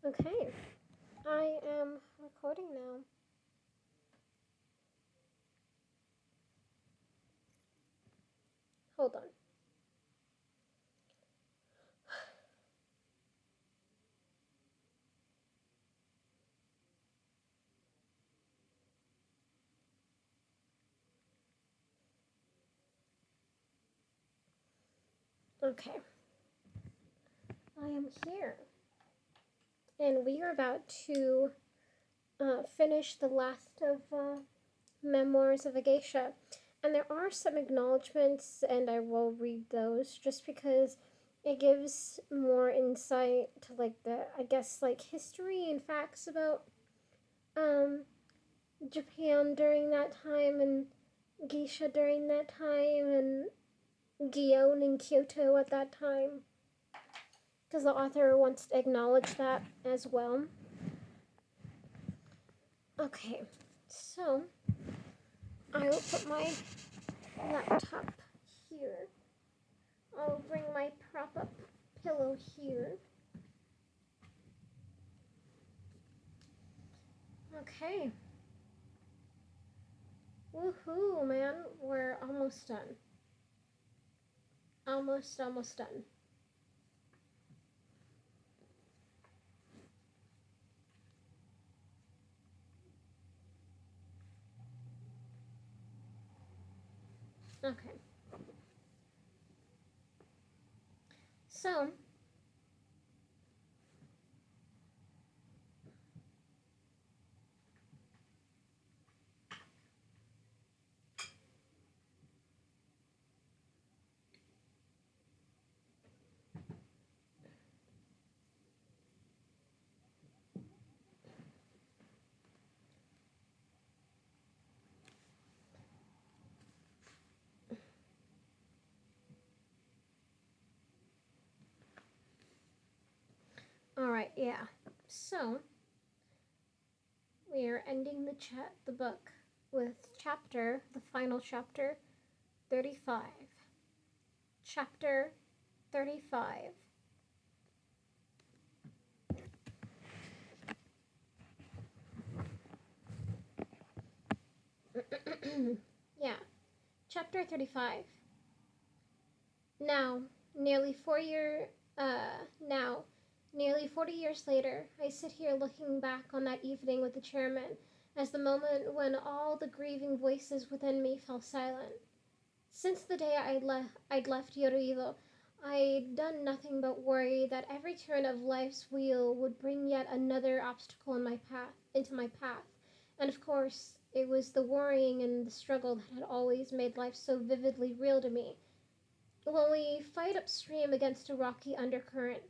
Okay, I am recording now. Hold on. Okay, I am here. And we are about to finish the last of Memoirs of a Geisha. And there are some acknowledgments, and I will read those just because it gives more insight to history and facts about um, Japan during that time and geisha during that time and Gion in Kyoto at that time. Because the author wants to acknowledge that as well. Okay, so I will put my laptop here. I'll bring my prop up pillow here. Okay. Woohoo, man. We're almost done. Almost done. Okay. So, alright, yeah. So, we are ending the book with the final chapter 35. Chapter 35. Yeah, chapter 35. Now, nearly 40 years later, I sit here looking back on that evening with the chairman as the moment when all the grieving voices within me fell silent. Since the day I'd left Yoruido, I'd done nothing but worry that every turn of life's wheel would bring yet another obstacle into my path. And of course, it was the worrying and the struggle that had always made life so vividly real to me. When we fight upstream against a rocky undercurrent,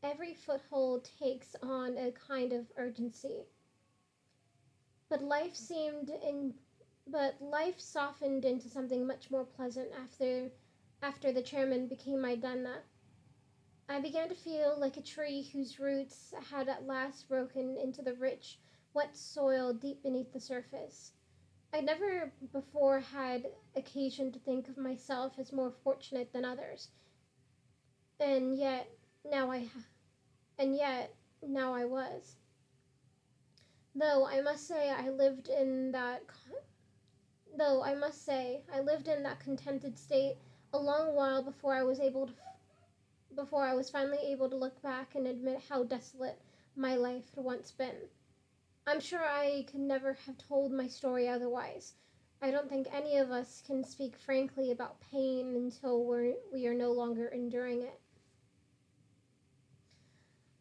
every foothold takes on a kind of urgency. But life softened into something much more pleasant after the chairman became my danna. I began to feel like a tree whose roots had at last broken into the rich, wet soil deep beneath the surface. I never before had occasion to think of myself as more fortunate than others, and yet now I and yet now I was. Though I must say I lived in that contented state a long while before I was finally able to look back and admit how desolate my life had once been. I'm sure I could never have told my story otherwise. I don't think any of us can speak frankly about pain until we are no longer enduring it.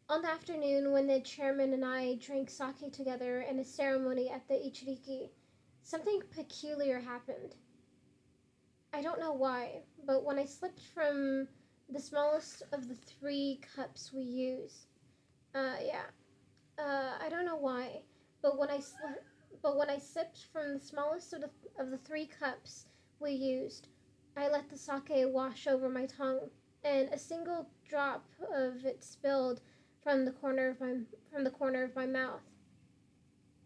On the afternoon when the chairman and I drank sake together in a ceremony at the Ichiriki, something peculiar happened. I don't know why, but when I slipped from the smallest of the three cups we use, I don't know why, but when I sipped from the smallest of the three cups we used, I let the sake wash over my tongue, and a single drop of it spilled from the corner of my mouth.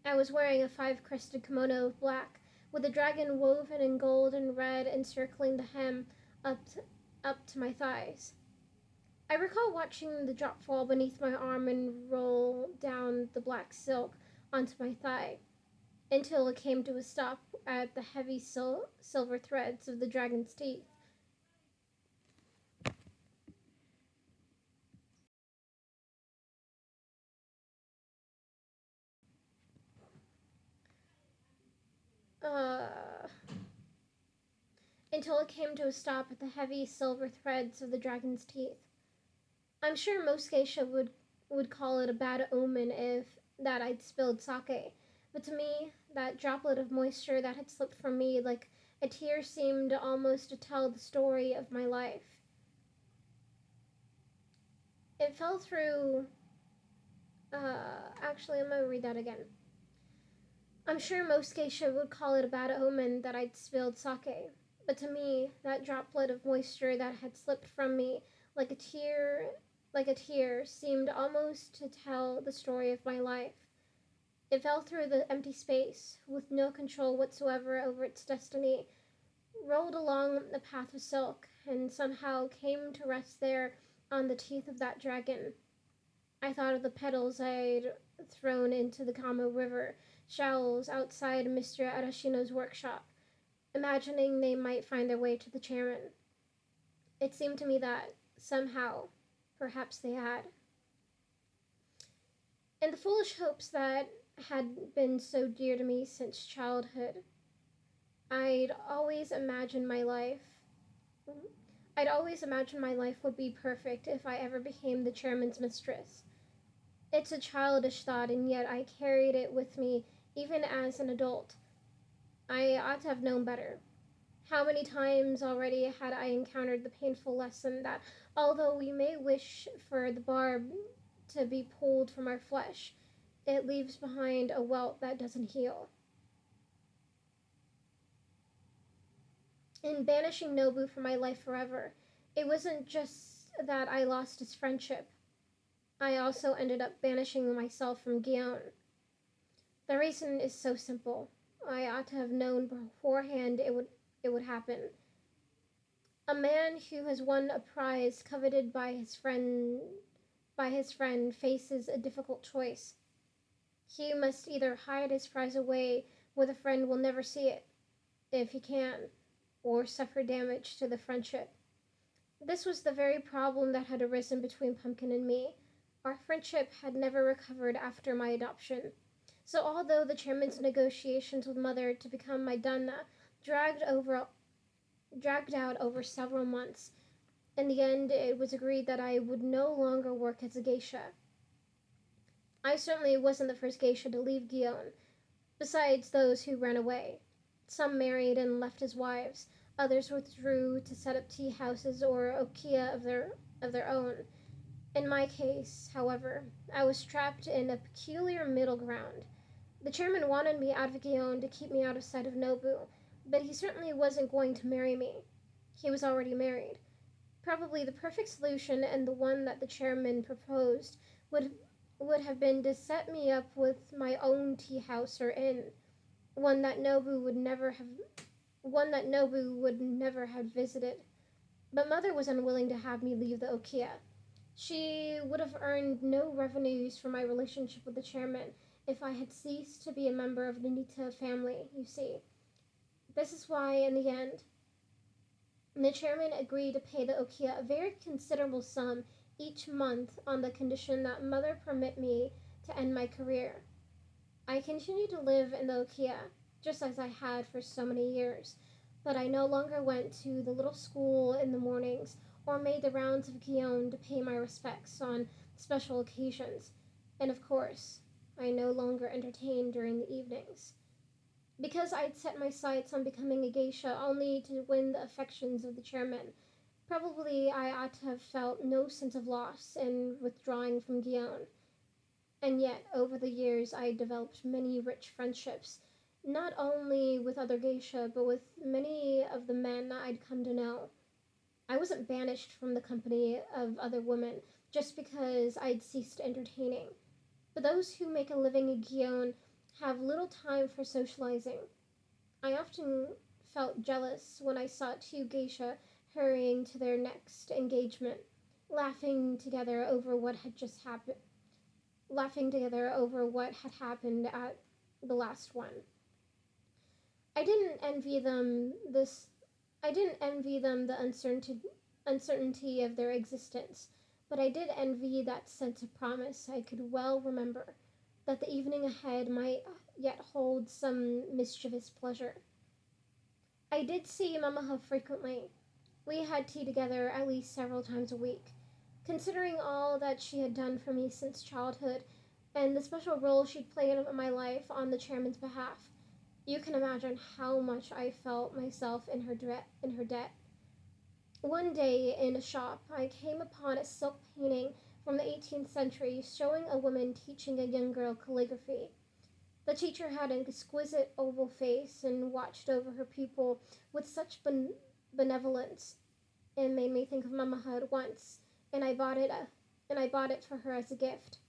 I was wearing a five-crested kimono of black, with a dragon woven in gold and red encircling the hem up to my thighs. I recall watching the drop fall beneath my arm and roll smoothed the black silk onto my thigh, until it came to a stop at the heavy silver threads of the dragon's teeth. Uh, until it came to a stop at the heavy silver threads of the dragon's teeth. I'm sure most geisha would call it a bad omen if that I'd spilled sake, but to me, that droplet of moisture that had slipped from me like a tear seemed almost to tell the story of my life. It fell through. Actually, I'm gonna read that again. I'm sure most geisha would call it a bad omen that I'd spilled sake, but to me, that droplet of moisture that had slipped from me like a tear, seemed almost to tell the story of my life. It fell through the empty space, with no control whatsoever over its destiny, rolled along the path of silk, and somehow came to rest there on the teeth of that dragon. I thought of the petals I'd thrown into the Kamo River shallows outside Mr. Arashino's workshop, imagining they might find their way to the chairman. It seemed to me that, somehow, perhaps they had. And the foolish hopes that had been so dear to me since childhood, I'd always imagined my life. I'd always imagined my life would be perfect if I ever became the chairman's mistress. It's a childish thought, and yet I carried it with me even as an adult. I ought to have known better. How many times already had I encountered the painful lesson that although we may wish for the barb to be pulled from our flesh, it leaves behind a welt that doesn't heal. In banishing Nobu from my life forever, it wasn't just that I lost his friendship. I also ended up banishing myself from Gion. The reason is so simple. I ought to have known beforehand it would happen. A man who has won a prize coveted by his friend faces a difficult choice. He must either hide his prize away where the friend will never see it, if he can, or suffer damage to the friendship. This was the very problem that had arisen between Pumpkin and me. Our friendship had never recovered after my adoption. So although the chairman's negotiations with Mother to become my Danna dragged out over several months, in the end it was agreed that I would no longer work as a geisha. I certainly wasn't the first geisha to leave Gion, besides those who ran away. Some married and left as wives, others withdrew to set up tea houses or okiya of their own. In my case, however, I was trapped in a peculiar middle ground. The chairman wanted me out of Gion to keep me out of sight of Nobu, but he certainly wasn't going to marry me. He was already married. Probably the perfect solution, and the one that the chairman proposed, would have been to set me up with my own tea house or inn, one that Nobu would never have visited. But Mother was unwilling to have me leave the okiya. She would have earned no revenues from my relationship with the chairman if I had ceased to be a member of the Nita family, you see. This is why, in the end, the chairman agreed to pay the okiya a very considerable sum each month on the condition that Mother permit me to end my career. I continued to live in the okiya, just as I had for so many years, but I no longer went to the little school in the mornings or made the rounds of Gion to pay my respects on special occasions, and of course, I no longer entertained during the evenings. Because I'd set my sights on becoming a geisha only to win the affections of the chairman, probably I ought to have felt no sense of loss in withdrawing from Gion. And yet, over the years, I developed many rich friendships, not only with other geisha, but with many of the men I'd come to know. I wasn't banished from the company of other women just because I'd ceased entertaining. But those who make a living in Gion have little time for socializing. I often felt jealous when I saw two geisha hurrying to their next engagement, laughing together over what had just happened. laughing together over what had happened at the last one. I didn't envy them this I didn't envy them the uncertainty of their existence, but I did envy that sense of promise. I could well remember that the evening ahead might yet hold some mischievous pleasure. I did see Mamma frequently. We had tea together at least several times a week. Considering all that she had done for me since childhood, and the special role she'd played in my life on the chairman's behalf, you can imagine how much I felt myself in her debt. One day in a shop, I came upon a silk painting from the 18th century showing a woman teaching a young girl calligraphy. The teacher had an exquisite oval face and watched over her pupil with such benevolence. It made me think of Mama at once, and I bought it for her as a gift.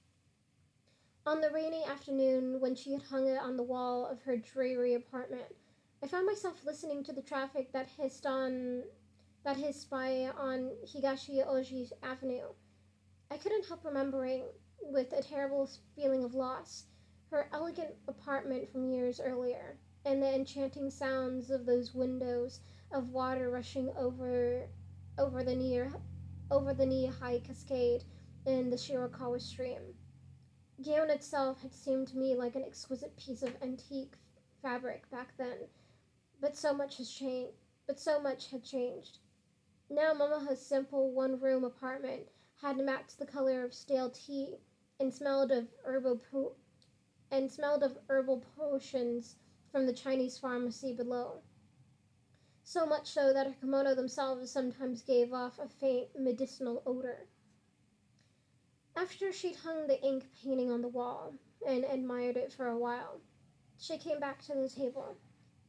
On the rainy afternoon when she had hung it on the wall of her dreary apartment, I found myself listening to the traffic that hissed by on Higashi Oji Avenue. I couldn't help remembering, with a terrible feeling of loss, her elegant apartment from years earlier, and the enchanting sounds of those windows, of water rushing over the near over the knee-high cascade in the Shirakawa stream. Gion itself had seemed to me like an exquisite piece of antique fabric back then, but so much has changed. But so much had changed. Now Mama's simple one-room apartment had matched the color of stale tea and smelled of herbal potions from the Chinese pharmacy below. So much so that her kimono themselves sometimes gave off a faint medicinal odor. After she'd hung the ink painting on the wall and admired it for a while, she came back to the table.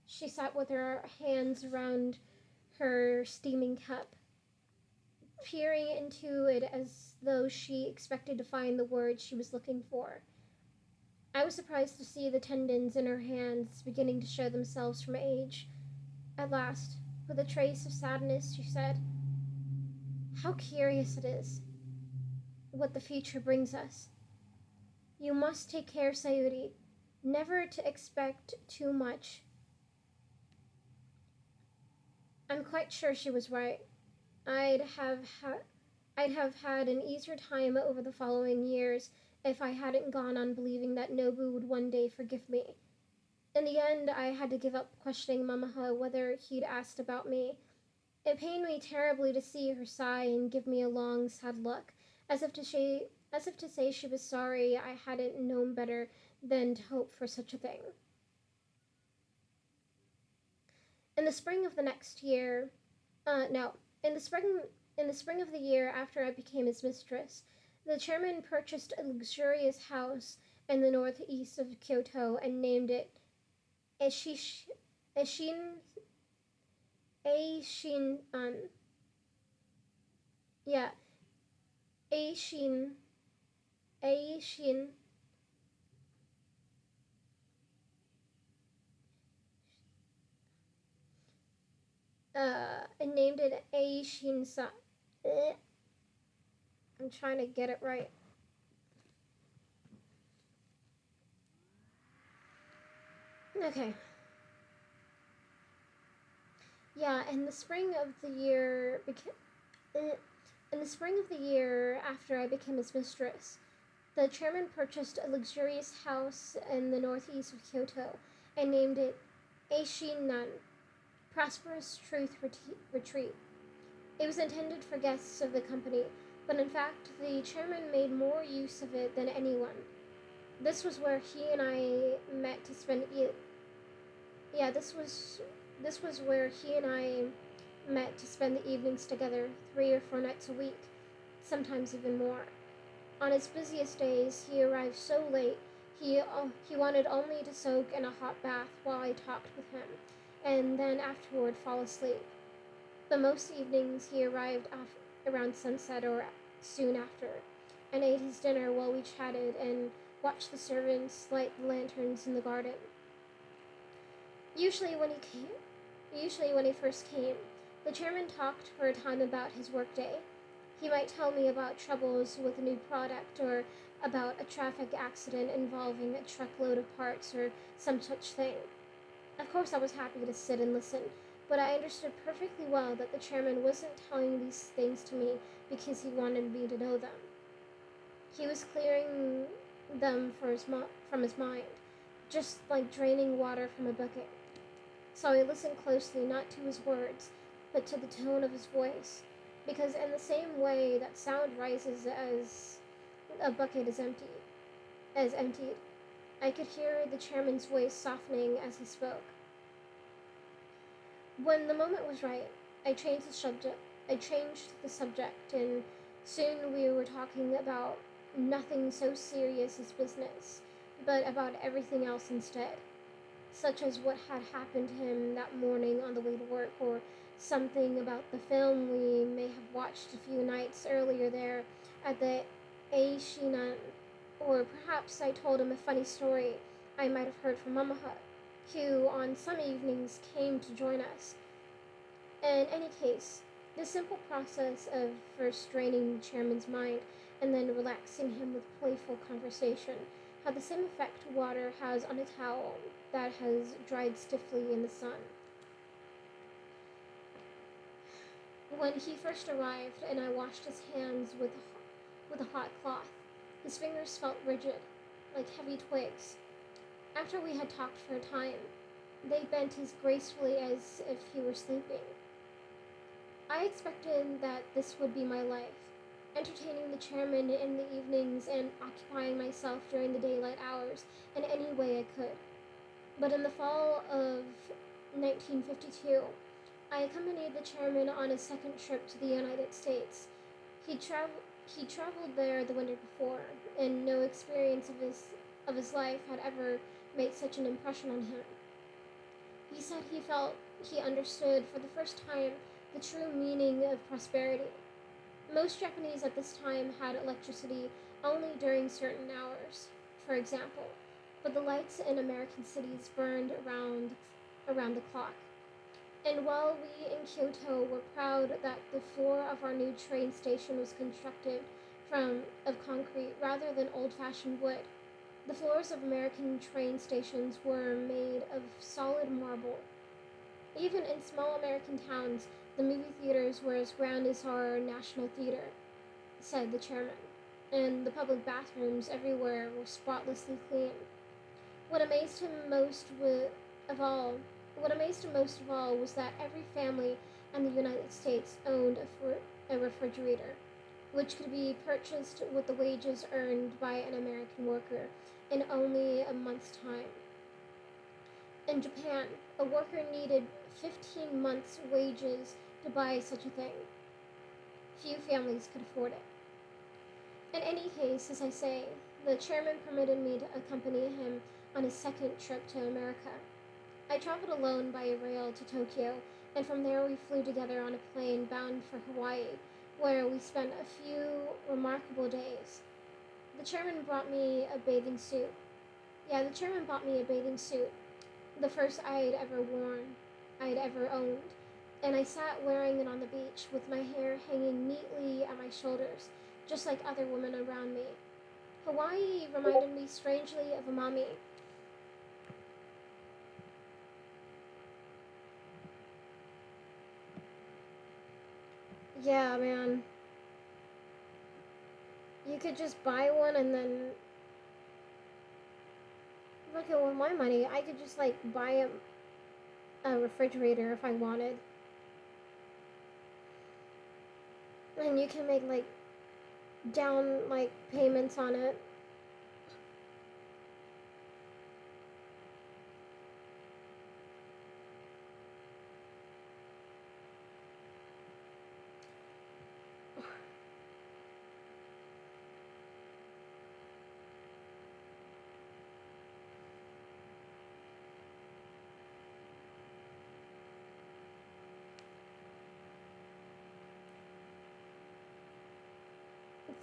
She sat with her hands around her steaming cup, peering into it as though she expected to find the words she was looking for. I was surprised to see the tendons in her hands beginning to show themselves from age. At last, with a trace of sadness, she said, "How curious it is, what the future brings us. You must take care, Sayuri, never to expect too much." I'm quite sure she was right. I'd have ha- I'd have had an easier time over the following years if I hadn't gone on believing that Nobu would one day forgive me. In the end, I had to give up questioning Mamaha whether he'd asked about me. It pained me terribly to see her sigh and give me a long, sad look, as if to say she was sorry I hadn't known better than to hope for such a thing. In the spring of the next year, no, in the spring of the year after I became his mistress, the chairman purchased a luxurious house in the northeast of Kyoto and named it Eshish, Eshin, Eishin, yeah, Eishin, Eishin, and named it Eishin Sa. I'm trying to get it right. Okay. Yeah, in the spring of the year after I became his mistress, the chairman purchased a luxurious house in the northeast of Kyoto and named it Eishin-nan, Prosperous Truth Retreat. It was intended for guests of the company, but in fact, the chairman made more use of it than anyone. This was where he and I met to spend. Yeah, this was where he and I met to spend the evenings together, 3 or 4 nights a week, sometimes even more. On his busiest days, he arrived so late he wanted only to soak in a hot bath while I talked with him, and then afterward fall asleep. But most evenings he arrived around sunset or soon after, and ate his dinner while we chatted and watched the servants light the lanterns in the garden. Usually when he came, Usually when he first came, the chairman talked for a time about his workday. He might tell me about troubles with a new product or about a traffic accident involving a truckload of parts or some such thing. Of course, I was happy to sit and listen, but I understood perfectly well that the chairman wasn't telling these things to me because he wanted me to know them. He was clearing them from his mind, just like draining water from a bucket. So I listened closely, not to his words, but to the tone of his voice, because in the same way that sound rises as a bucket is emptied, I could hear the chairman's voice softening as he spoke. When the moment was right, I changed the subject. I changed the subject, and soon we were talking about nothing so serious as business, but about everything else instead, such as what had happened to him that morning on the way to work, or something about the film we may have watched a few nights earlier there at the Aishinan, or perhaps I told him a funny story I might have heard from Mama, who on some evenings came to join us. In any case, the simple process of first draining the chairman's mind and then relaxing him with playful conversation had the same effect water has on a towel that has dried stiffly in the sun. When he first arrived and I washed his hands with a hot cloth, his fingers felt rigid, like heavy twigs. After we had talked for a time, they bent as gracefully as if he were sleeping. I expected that this would be my life, entertaining the chairman in the evenings and occupying myself during the daylight hours in any way I could. But in the fall of 1952, I accompanied the chairman on his second trip to the United States. He traveled there the winter before, and no experience of his life had ever made such an impression on him. He said he felt he understood for the first time the true meaning of prosperity. Most Japanese at this time had electricity only during certain hours, for example, but the lights in American cities burned around the clock. And while we in Kyoto were proud that the floor of our new train station was constructed of concrete rather than old-fashioned wood, the floors of American train stations were made of solid marble. Even in small American towns, the movie theaters were as grand as our National Theater, said the chairman, and the public bathrooms everywhere were spotlessly clean. What amazed him most of all what amazed him most of all was that every family in the United States owned a refrigerator, which could be purchased with the wages earned by an American worker in only a month's time. In Japan, a worker needed 15 months' wages to buy such a thing. Few families could afford it. In any case, as I say, the chairman permitted me to accompany him on his second trip to America. I traveled alone by rail to Tokyo, and from there we flew together on a plane bound for Hawaii, where we spent a few remarkable days. The chairman brought me a bathing suit. Yeah, the chairman bought me a bathing suit, the first I'd ever owned, and I sat wearing it on the beach with my hair hanging neatly at my shoulders, just like other women around me. Hawaii reminded me strangely of Amami. Yeah, man. You could just buy one and then look at with my money, I could just like buy a refrigerator if I wanted. And you can make like down like payments on it.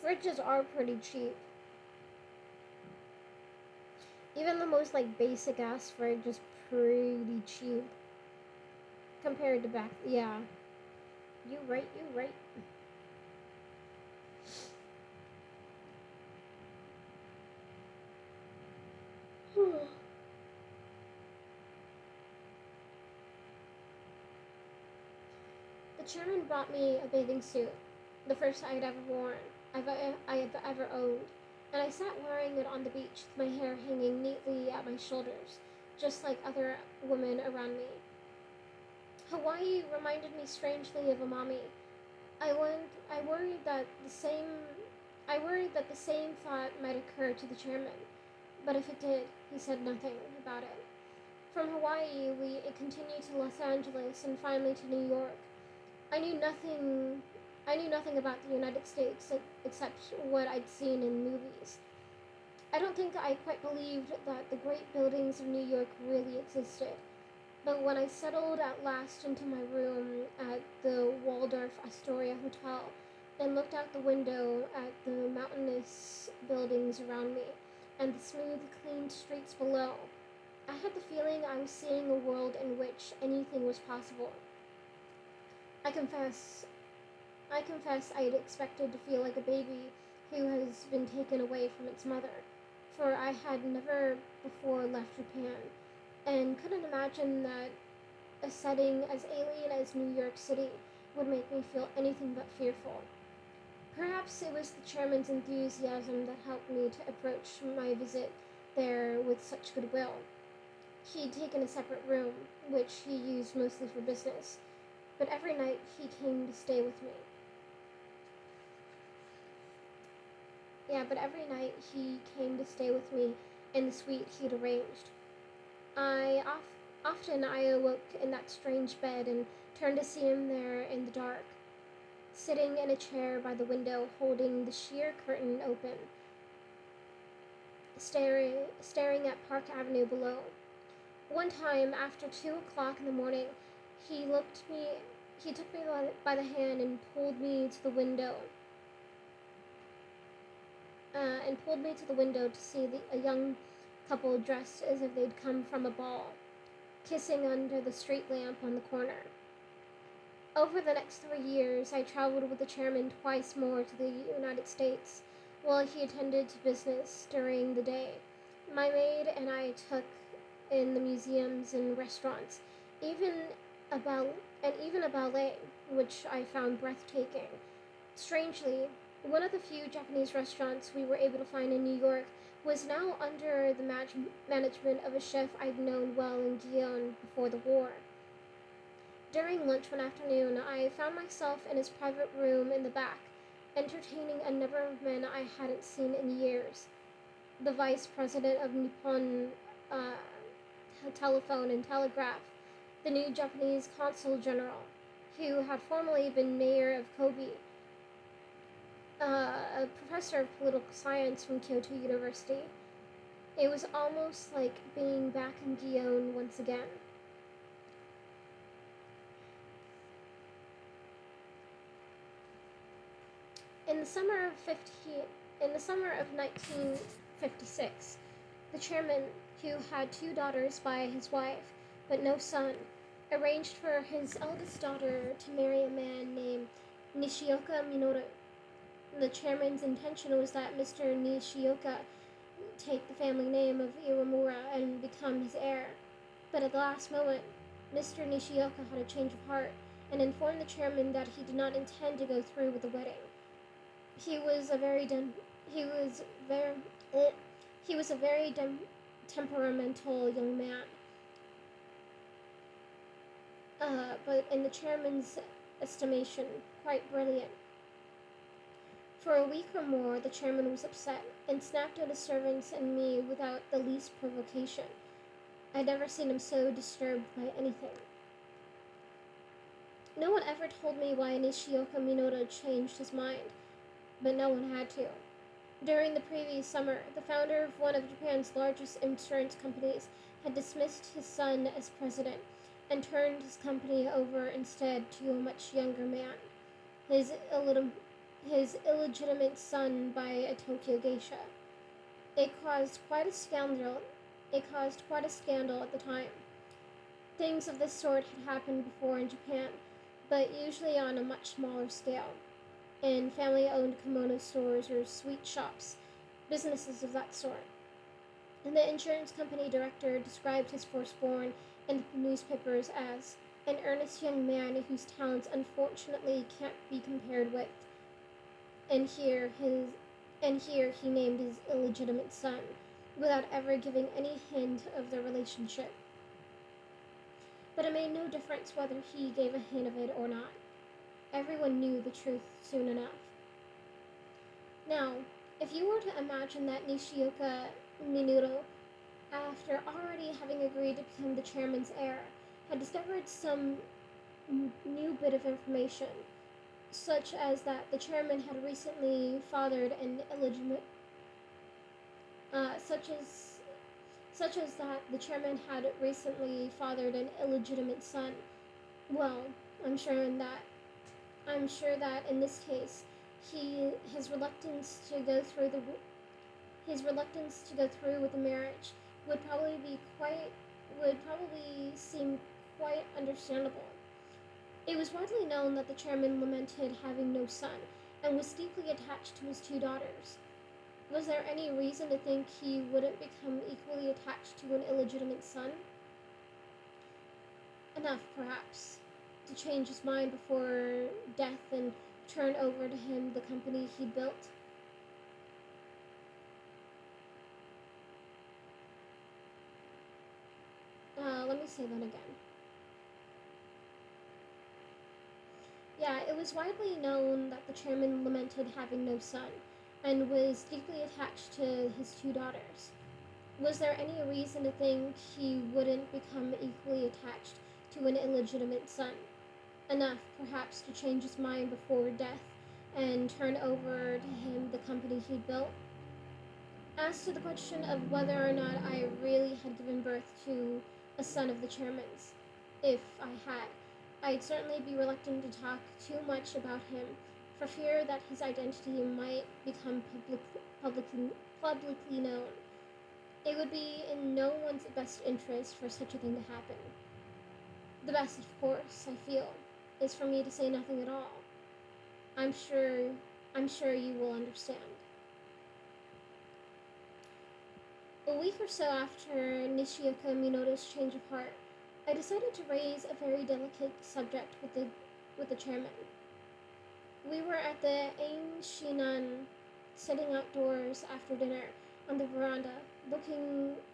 Fridges are pretty cheap. Even the most like basic ass fridge is pretty cheap compared to back. Yeah, you right, you right. chairman brought me a bathing suit, the first I'd ever worn, I've ever owned, and I sat wearing it on the beach with my hair hanging neatly at my shoulders, just like other women around me. Hawaii reminded me strangely of a mommy. I worried that the same thought might occur to the chairman, but if it did, he said nothing about it. From Hawaii, we continued to Los Angeles and finally to New York. I knew nothing. I knew nothing about the United States except what I'd seen in movies. I don't think I quite believed that the great buildings of New York really existed. But when I settled at last into my room at the Waldorf Astoria Hotel and looked out the window at the mountainous buildings around me and the smooth, clean streets below, I had the feeling I was seeing a world in which anything was possible. I confess, I confess I had expected to feel like a baby who has been taken away from its mother, for I had never before left Japan, and couldn't imagine that a setting as alien as New York City would make me feel anything but fearful. Perhaps it was the chairman's enthusiasm that helped me to approach my visit there with such goodwill. He'd taken a separate room, which he used mostly for business, but every night he came to stay with me. But every night he came to stay with me in the suite he'd arranged. Often I awoke in that strange bed and turned to see him there in the dark, sitting in a chair by the window, holding the sheer curtain open, staring at Park Avenue below. One time, after 2 o'clock in the morning, he looked me. He took me by the hand and pulled me to the window. To see a young couple dressed as if they'd come from a ball, kissing under the street lamp on the corner. Over the next 3 years, I traveled with the chairman twice more to the United States, while he attended to business during the day. My maid and I took in the museums and restaurants, even even a ballet, which I found breathtaking. Strangely, one of the few Japanese restaurants we were able to find in New York was now under the management of a chef I'd known well in Gion before the war. During lunch one afternoon, I found myself in his private room in the back, entertaining a number of men I hadn't seen in years. The vice president of Nippon Telephone and Telegraph, the new Japanese consul general, who had formerly been mayor of Kobe, a professor of political science from Kyoto University. It was almost like being back in Gion once again. In the summer of 1956, the chairman, who had 2 daughters by his wife but no son, arranged for his eldest daughter to marry a man named Nishioka Minoru. The chairman's intention was that Mr. Nishioka take the family name of Iwamura and become his heir. But at the last moment, Mr. Nishioka had a change of heart and informed the chairman that he did not intend to go through with the wedding. He was a very temperamental young man, but in the chairman's estimation, quite brilliant. For a week or more, the chairman was upset and snapped at his servants and me without the least provocation. I'd never seen him so disturbed by anything. No one ever told me why Nishioka Minoru changed his mind, but no one had to. During the previous summer, the founder of one of Japan's largest insurance companies had dismissed his son as president and turned his company over instead to a much younger man, his illegitimate son by a Tokyo geisha. It caused quite a scandal at the time. Things of this sort had happened before in Japan, but usually on a much smaller scale, in family-owned kimono stores or sweet shops, businesses of that sort. And the insurance company director described his firstborn in the newspapers as an earnest young man whose talents unfortunately can't be compared with, and here he named his illegitimate son, without ever giving any hint of the relationship. But it made no difference whether he gave a hint of it or not. Everyone knew the truth soon enough. Now, if you were to imagine that Nishioka Minuro, after already having agreed to become the chairman's heir, had discovered some new bit of information, such as that the chairman had recently fathered an illegitimate, such as that the chairman had recently fathered an illegitimate son. Well, I'm sure in that I'm sure that in this case, he his reluctance to go through the his reluctance to go through with the marriage would probably seem quite understandable. It was widely known that the chairman lamented having no son and was deeply attached to his two daughters. Was there any reason to think he wouldn't become equally attached to an illegitimate son? Enough, perhaps, to change his mind before death and turn over to him the company he built. Let me say that again. Yeah, it was widely known that the chairman lamented having no son and was deeply attached to his two daughters. Was there any reason to think he wouldn't become equally attached to an illegitimate son? Enough, perhaps, to change his mind before death and turn over to him the company he built? As to the question of whether or not I really had given birth to a son of the chairman's, if I had, I'd certainly be reluctant to talk too much about him for fear that his identity might become publicly known. It would be in no one's best interest for such a thing to happen. The best, of course, I feel, is for me to say nothing at all. I'm sure I'm sure you will understand. A week or so after Nishioka Minoto's change of heart, I decided to raise a very delicate subject with the chairman. We were at the Ain Shinan, sitting outdoors after dinner on the veranda,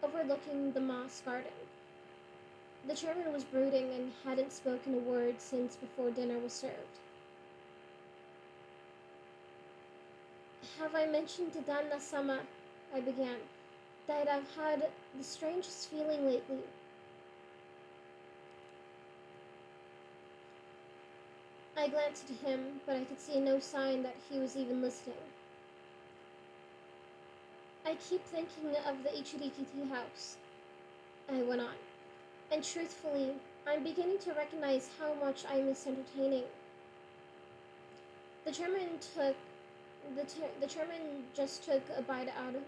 overlooking the moss garden. The chairman was brooding and hadn't spoken a word since before dinner was served. Have I mentioned to旦那様, I began, that I've had the strangest feeling lately? I glanced at him, but I could see no sign that he was even listening. I keep thinking of the Ichiriki tea house, I went on, and truthfully, I'm beginning to recognize how much I miss entertaining. The chairman took the chairman just took a bite out of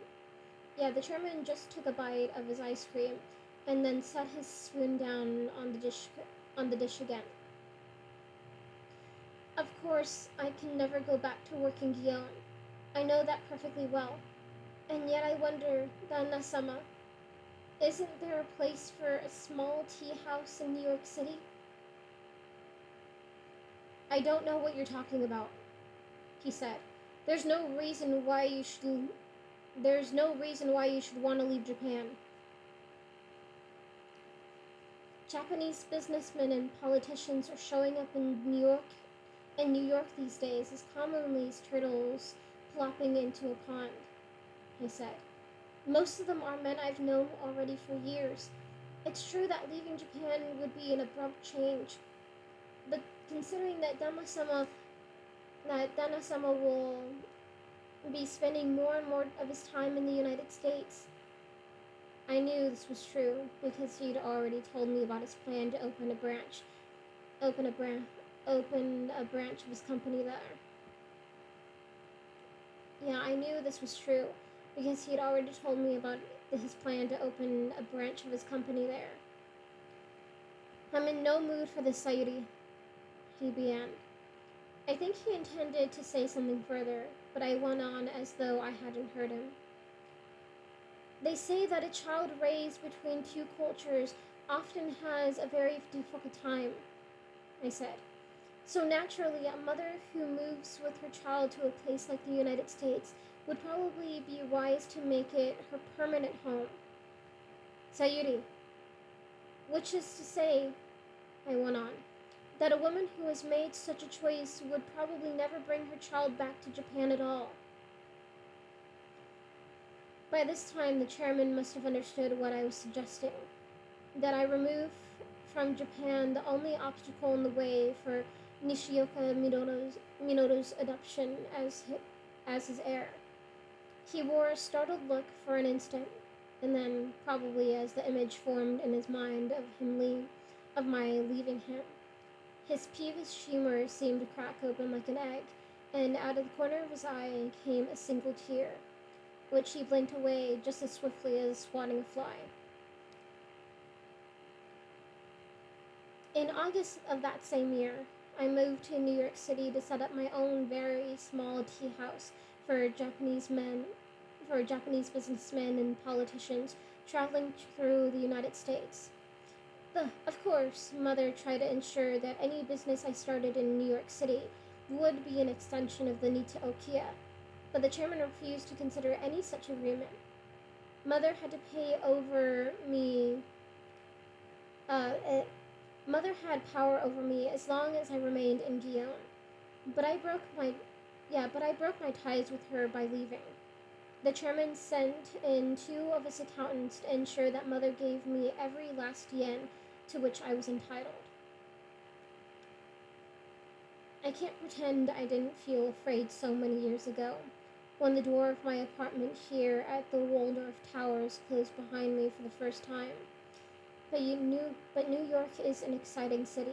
the chairman just took a bite of his ice cream and then set his spoon down on the dish again. Of course, I can never go back to work in Gion. I know that perfectly well. And yet I wonder,旦那様, isn't there a place for a small tea house in New York City? I don't know what you're talking about, he said. There's no reason why you should want to leave Japan. Japanese businessmen and politicians are showing up in New York these days as commonly as turtles plopping into a pond, I said. Most of them are men I've known already for years. It's true that leaving Japan would be an abrupt change, but considering that旦那様will be spending more and more of his time in the United States. I knew this was true because he'd already told me about his plan to open a branch of his company there. Yeah, I knew this was true because he'd already told me about his plan to open a branch of his company there. I'm in no mood for this, Sayuri, he began. I think he intended to say something further, but I went on as though I hadn't heard him. They say that a child raised between two cultures often has a very difficult time. I said. So naturally, a mother who moves with her child to a place like the United States would probably be wise to make it her permanent home. Sayuri, which is to say, I went on, that a woman who has made such a choice would probably never bring her child back to Japan at all. By this time, the chairman must have understood what I was suggesting, that I remove from Japan the only obstacle in the way for Nishioka Minoto's adoption as his heir. He wore a startled look for an instant, and then, probably as the image formed in his mind of my leaving him, his peevish humor seemed to crack open like an egg, and out of the corner of his eye came a single tear, which he blinked away just as swiftly as swatting a fly. In August of that same year, I moved to New York City to set up my own very small tea house for Japanese businessmen and politicians traveling through the United States. Of course, Mother tried to ensure that any business I started in New York City would be an extension of the Nita Okia, but the chairman refused to consider any such agreement. Mother had to pay over me. Uh, it, Mother had power over me as long as I remained in Guion, but I broke my ties with her by leaving. The chairman sent in two of his accountants to ensure that Mother gave me every last yen to which I was entitled. I can't pretend I didn't feel afraid so many years ago, when the door of my apartment here at the Waldorf Towers closed behind me for the first time. But New York is an exciting city.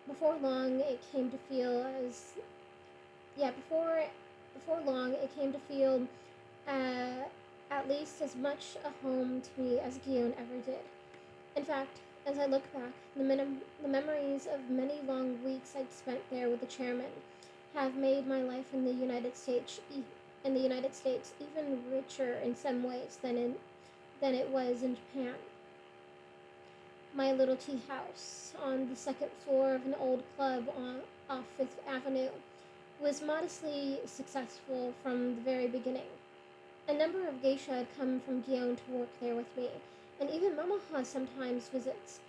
Before long, it came to feel as before long it came to feel at least as much a home to me as Guion ever did. In fact, as I look back, the memories of many long weeks I'd spent there with the chairman have made my life in the United States even richer in some ways than it was in Japan. My little tea house on the second floor of an old club off Fifth Avenue was modestly successful from the very beginning. A number of geisha had come from Gion to work there with me, and even Mamaha sometimes visits.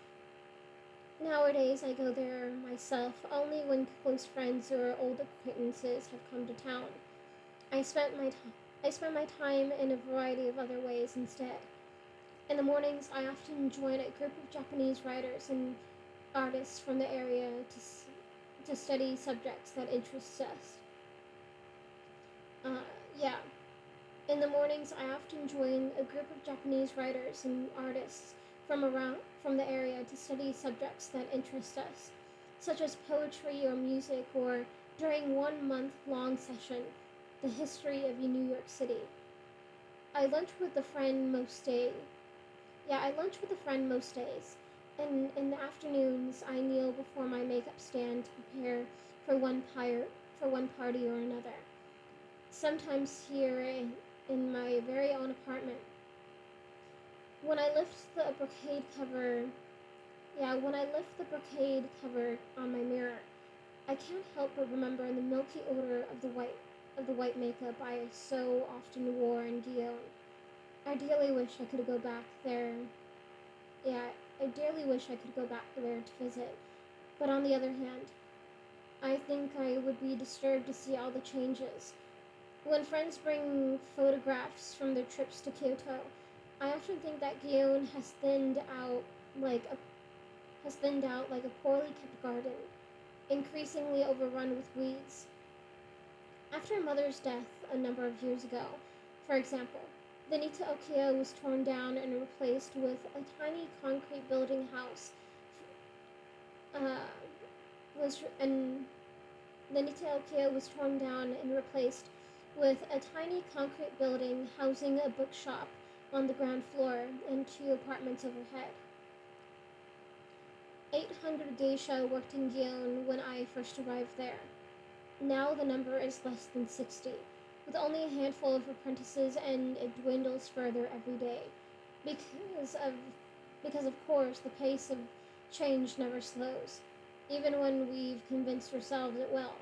Nowadays, I go there myself only when close friends or old acquaintances have come to town. I spent my time in a variety of other ways instead. In the mornings, I often join a group of Japanese writers and artists from the area to study subjects that interest us. Yeah. In the mornings, I often join a group of Japanese writers and artists from the area to study subjects that interest us, such as poetry or music, or during 1 month-long session, the history of New York City. I lunch with a friend most days. And in the afternoons, I kneel before my makeup stand to prepare for one party or another. Sometimes here in my very own apartment. When I lift the brocade cover on my mirror, I can't help but remember the milky odor of the white makeup I so often wore in Guion. I dearly wish I could go back there. I dearly wish I could go back there to visit. But on the other hand, I think I would be disturbed to see all the changes. When friends bring photographs from their trips to Kyoto, I often think that Gion has thinned out like a poorly kept garden, increasingly overrun with weeds. After Mother's death a number of years ago, for example, the Nita Okia was torn down and replaced with a tiny concrete building house. The Nita Okia was torn down and replaced with a tiny concrete building housing a bookshop on the ground floor and 2 apartments overhead. 800 geisha worked in Gion when I first arrived there. Now the number is less than 60, with only a handful of apprentices, and it dwindles further every day, because of course the pace of change never slows. even when we've convinced ourselves it will.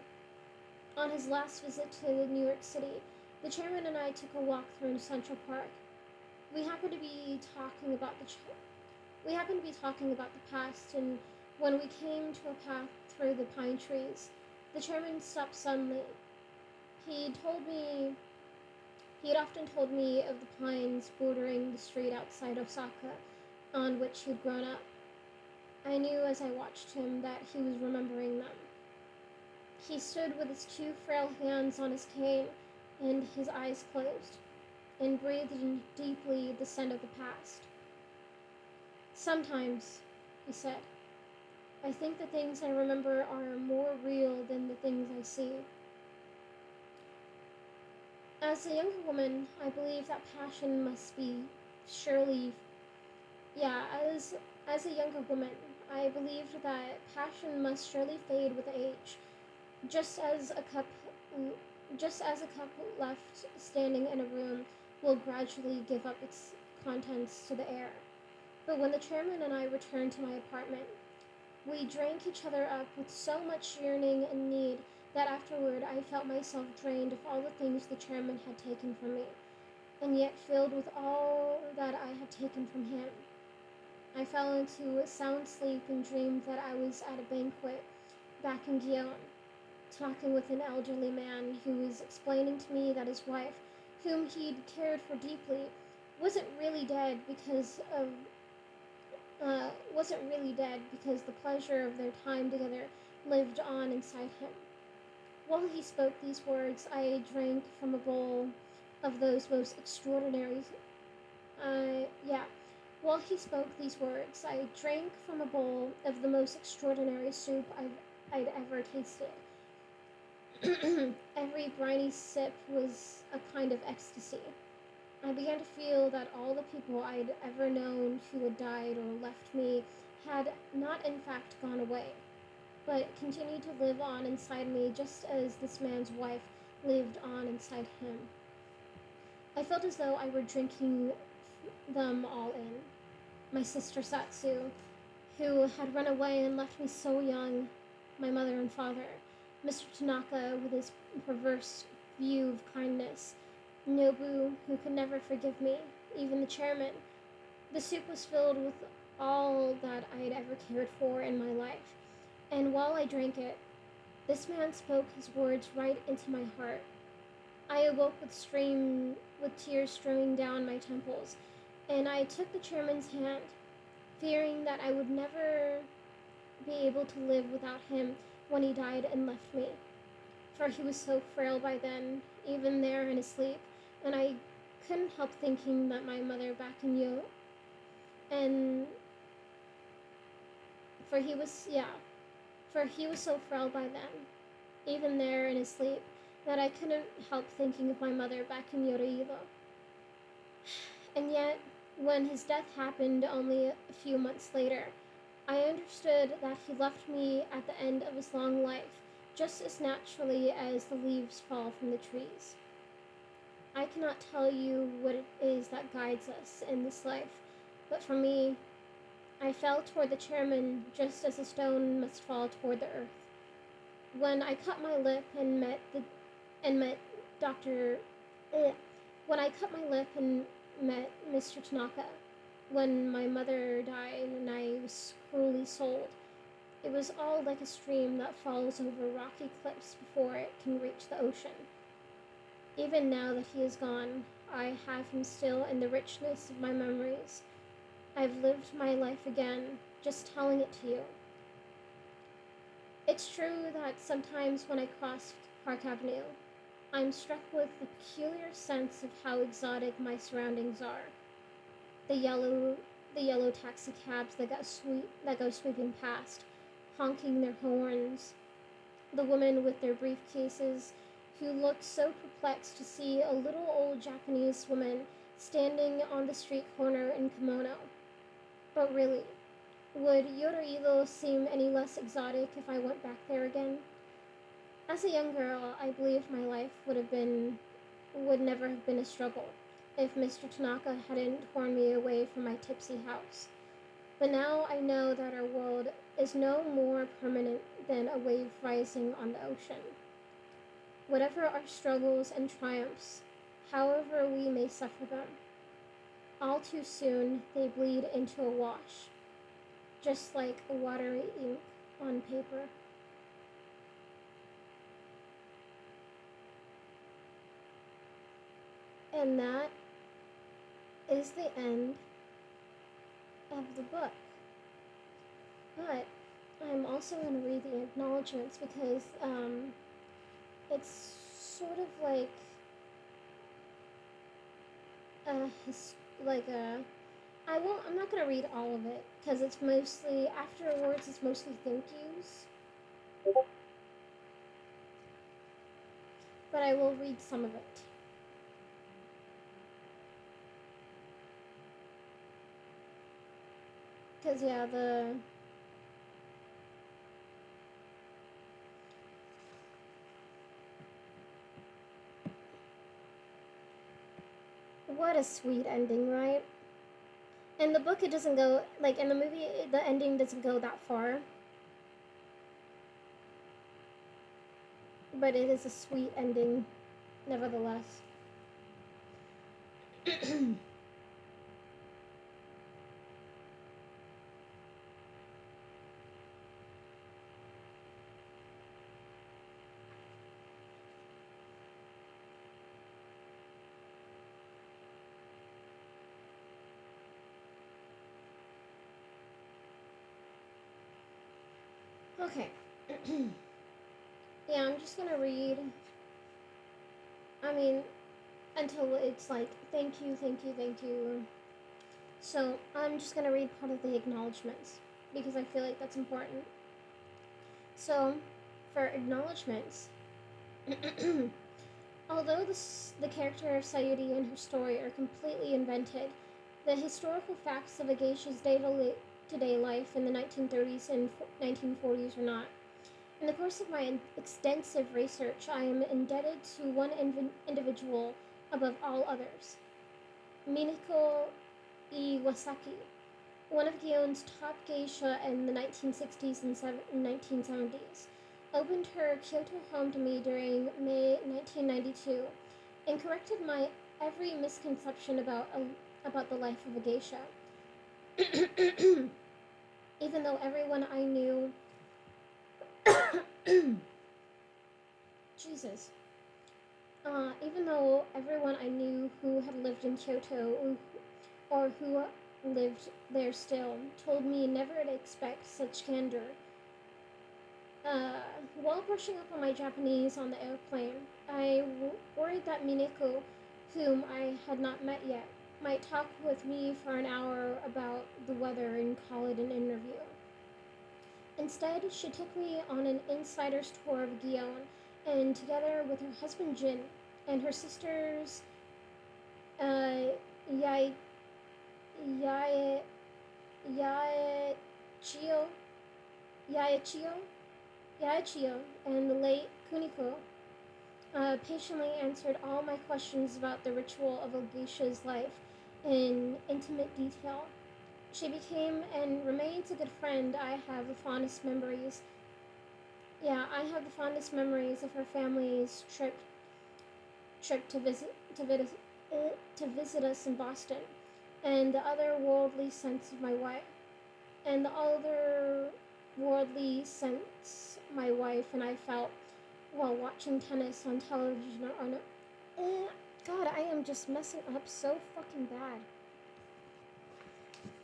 On his last visit to New York City, the chairman and I took a walk through Central Park. We happened to be talking about we happened to be talking about the past, and when we came to a path through the pine trees, the chairman stopped suddenly. He told me he had often told me of the pines bordering the street outside Osaka, on which he had grown up. I knew as I watched him that he was remembering them. He stood with his two frail hands on his cane and his eyes closed, and breathed in deeply the scent of the past. Sometimes, he said, I think the things I remember are more real than the things I see. As a younger woman, I believe that passion must be surely, yeah, as a younger woman, I believed that passion must surely fade with age, just as a cup just as a cup left standing in a room will gradually give up its contents to the air. But when the chairman and I returned to my apartment, we drank each other up with so much yearning and need that afterward I felt myself drained of all the things the chairman had taken from me, and yet filled with all that I had taken from him. I fell into a sound sleep and dreamed that I was at a banquet back in Guyane, talking with an elderly man who was explaining to me that his wife, whom he'd cared for deeply, wasn't really dead because of wasn't really dead because the pleasure of their time together lived on inside him. While he spoke these words, I drank from a bowl of those most extraordinary. Yeah. While he spoke these words, I drank from a bowl of the most extraordinary soup I'd ever tasted. Every briny sip was a kind of ecstasy. I began to feel that all the people I'd ever known who had died or left me had not in fact gone away, but continued to live on inside me just as this man's wife lived on inside him. I felt as though I were drinking them all in. My sister Satsu, who had run away and left me so young, my mother and father, Mr. Tanaka with his perverse view of kindness, Nobu, who could never forgive me, even the chairman. The soup was filled with all that I had ever cared for in my life, and while I drank it, this man spoke his words right into my heart. I awoke with tears streaming down my temples, and I took the chairman's hand, fearing that I would never be able to live without him when he died and left me, for he was so frail by then, even there in his sleep, and I couldn't help thinking that my mother back in Yo, and for he was, yeah, for he was so frail by then, even there in his sleep, that I couldn't help thinking of my mother back in Yoruido. And yet, when his death happened only a few months later, I understood that he left me at the end of his long life, just as naturally as the leaves fall from the trees. I cannot tell you what it is that guides us in this life, but for me, I fell toward the chairman just as a stone must fall toward the earth. When I cut my lip and met Doctor, when I cut my lip and met Mr. Tanaka, when my mother died and I was cruelly sold, it was all like a stream that falls over rocky cliffs before it can reach the ocean. Even now that he is gone, I have him still in the richness of my memories. I've lived my life again, just telling it to you. It's true that sometimes when I cross Park Avenue, I'm struck with the peculiar sense of how exotic my surroundings are. The yellow taxi cabs that go sweeping past, honking their horns. The women with their briefcases who look so perplexed to see a little old Japanese woman standing on the street corner in kimono. But really, would Yoruido seem any less exotic if I went back there again? As a young girl, I believe my life would never have been a struggle if Mr. Tanaka hadn't torn me away from my tipsy house. But now I know that our world is no more permanent than a wave rising on the ocean. Whatever our struggles and triumphs, however we may suffer them, all too soon they bleed into a wash, just like a watery ink on paper. And that is the end of the book. But I'm also going to read the acknowledgments because it's sort of like a like a I'm not going to read all of it because it's mostly afterwards. It's mostly thank yous, but I will read some of it. Because yeah, the what a sweet ending, right? In the book, it doesn't go like in the movie. The ending doesn't go that far, but it is a sweet ending, nevertheless. Okay. Yeah, I'm just gonna read. I mean, until it's like, thank you, thank you, thank you. So I'm just gonna read part of the acknowledgments because I feel like that's important. So, for acknowledgments, although the character of Sayuri and her story are completely invented, the historical facts of a geisha's day-to-day life in the 1930s and 1940s are not. In the course of my extensive research, I am indebted to one individual above all others, Minako Iwasaki, one of Gyeon's top geisha in the 1960s and 1970s, opened her Kyoto home to me during May 1992 and corrected my every misconception about the life of a geisha. Even though everyone I knew Jesus. Even though everyone I knew who had lived in Kyoto or who lived there still told me never to expect such candor. While brushing up on my Japanese on the airplane, I worried that Mineko, whom I had not met yet, might talk with me for an hour about the weather and call it an interview. Instead, she took me on an insider's tour of Gyeon, and together with her husband Jin and her sisters Yai Yai Yaichio Yaichio Yaichio and the late Kuniko, patiently answered all my questions about the ritual of a geisha's life in intimate detail. She became and remains a good friend. I have the fondest memories. Yeah, I have the fondest memories of her family's trip to visit us in Boston, and the otherworldly sense of my wife, and the otherworldly sense my wife and I felt while watching tennis on television or no. God, I am just messing up so fucking bad.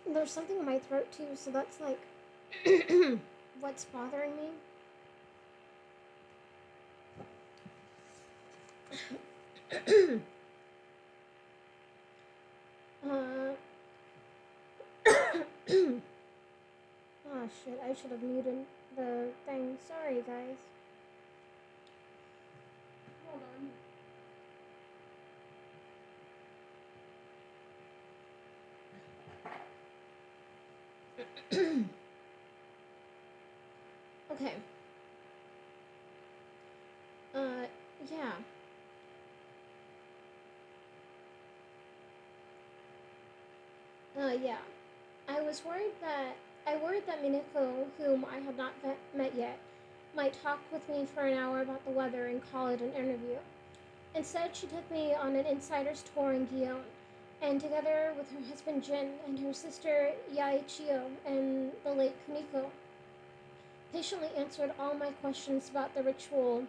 There's something in my throat too, so that's like what's bothering me. Oh shit, I should have muted the thing. Sorry, guys. Hold on. Okay. Yeah. Yeah. I worried that Minako, whom I had not met yet, might talk with me for an hour about the weather and call it an interview. Instead, she took me on an insider's tour in Guyane, and together with her husband Jin and her sister Yaichio and the late Kumiko, patiently answered all my questions about the ritual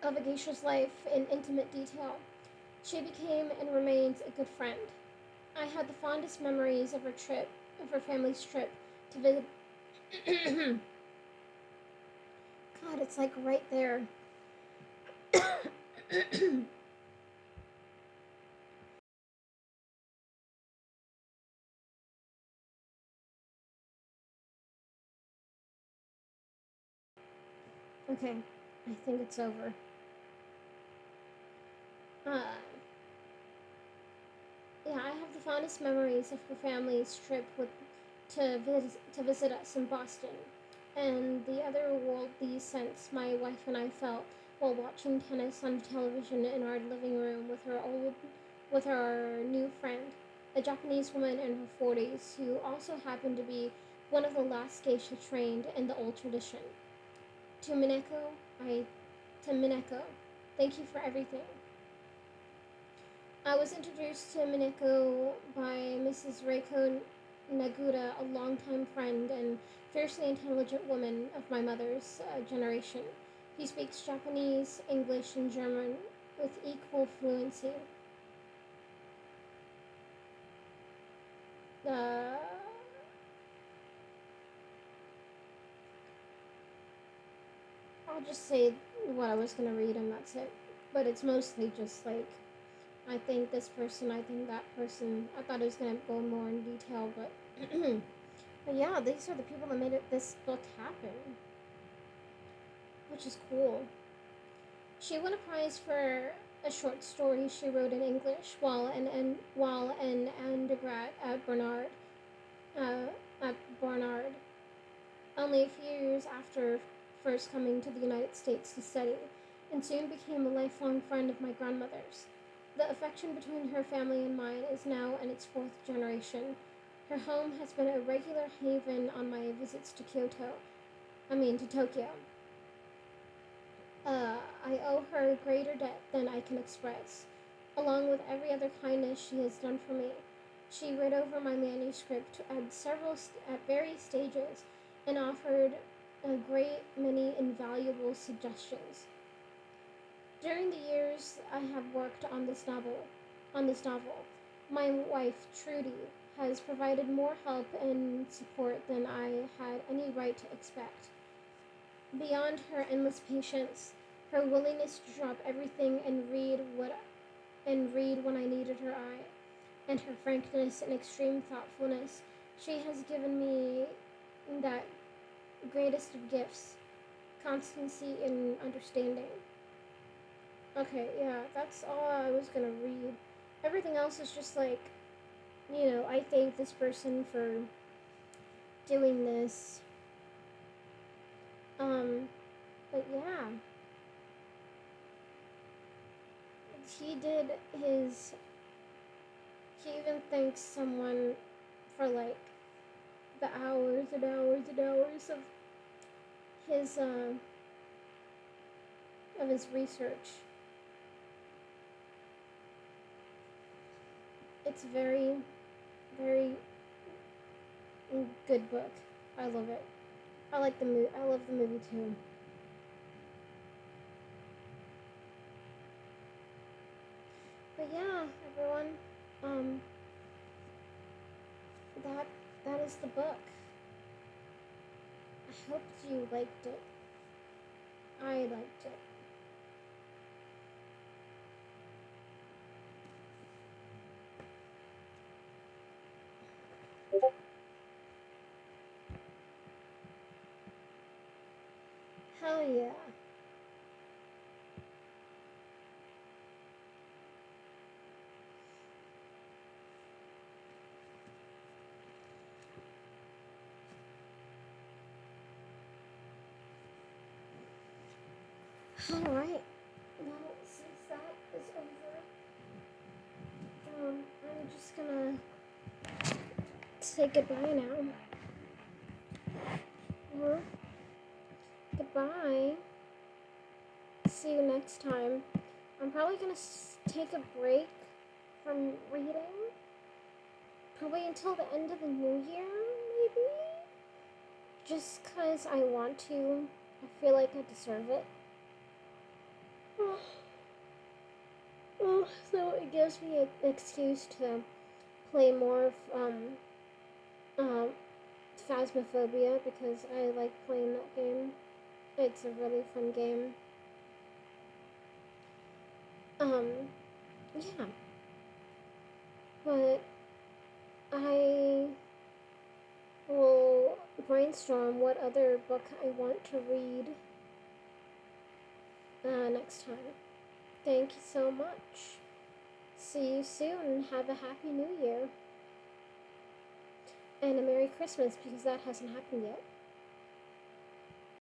of a geisha's life in intimate detail. She became and remains a good friend. I had the fondest memories of her family's trip to visit. God, it's like right there. Okay, I think it's over. Uh, yeah, I have the fondest memories of her family's trip to visit us in Boston, and the otherworldly sense my wife and I felt while watching tennis on television in our living room with our new friend, a Japanese woman in her 40s who also happened to be one of the last geisha trained in the old tradition. To Mineko, I to Mineko, thank you for everything. I was introduced to Mineko by Mrs. Reiko Naguda, a longtime friend and fiercely intelligent woman of my mother's generation. He speaks Japanese, English, and German with equal fluency. Uh, I'll just say what I was going to read, and that's it. But it's mostly just like, I think this person, I think that person. I thought it was going to go more in detail, but. But yeah, these are the people that this book happen, which is cool. She won a prize for a short story she wrote in English while an undergrad uh, at Barnard, only a few years after first coming to the United States to study, and soon became a lifelong friend of my grandmother's. The affection between her family and mine is now in its fourth generation. Her home has been a regular haven on my visits to to Tokyo. I owe her a greater debt than I can express, along with every other kindness she has done for me. She read over my manuscript at various stages and offered a great many invaluable suggestions. During the years I have worked on this novel, my wife Trudy has provided more help and support than I had any right to expect. Beyond her endless patience, her willingness to drop everything and read when I needed her eye, and her frankness and extreme thoughtfulness, she has given me that greatest of gifts, constancy and understanding. Okay, yeah, that's all I was gonna read. Everything else is just like, I thank this person for doing this. Um, but yeah, he did his. He even thanks someone for like the hours and hours and hours his uh, of his research. It's very, very good book. I love it. I like the movie. I love the movie too. But yeah, everyone, um, that that is the book. I hope you liked it. I liked it. Hell yeah. All right. Well, since that is over, I'm just gonna say goodbye now. Well, goodbye. See you next time. I'm probably gonna take a break from reading. Probably until the end of the new year, maybe? Just because I want to. I feel like I deserve it. So it gives me an excuse to play more of Phasmophobia because I like playing that game. It's a really fun game. Yeah. But I will brainstorm what other book I want to read next time. Thank you so much. See you soon. Have a happy new year. And a Merry Christmas because that hasn't happened yet.